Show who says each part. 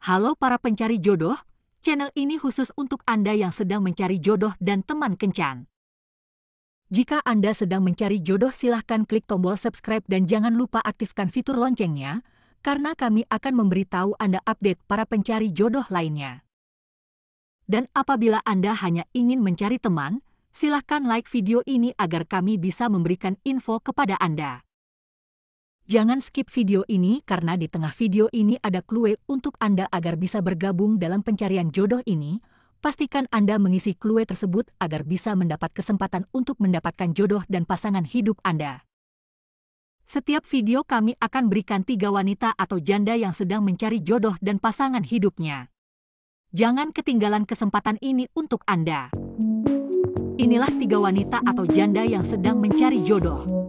Speaker 1: Halo para pencari jodoh, channel ini khusus untuk Anda yang sedang mencari jodoh dan teman kencan. Jika Anda sedang mencari jodoh, silahkan klik tombol subscribe dan jangan lupa aktifkan fitur loncengnya, karena kami akan memberitahu Anda update para pencari jodoh lainnya. Dan apabila Anda hanya ingin mencari teman, silahkan like video ini agar kami bisa memberikan info kepada Anda. Jangan skip video ini karena di tengah video ini ada clue untuk Anda agar bisa bergabung dalam pencarian jodoh ini. Pastikan Anda mengisi clue tersebut agar bisa mendapat kesempatan untuk mendapatkan jodoh dan pasangan hidup Anda. Setiap video kami akan berikan 3 wanita atau janda yang sedang mencari jodoh dan pasangan hidupnya. Jangan ketinggalan kesempatan ini untuk Anda. Inilah 3 wanita atau janda yang sedang mencari jodoh.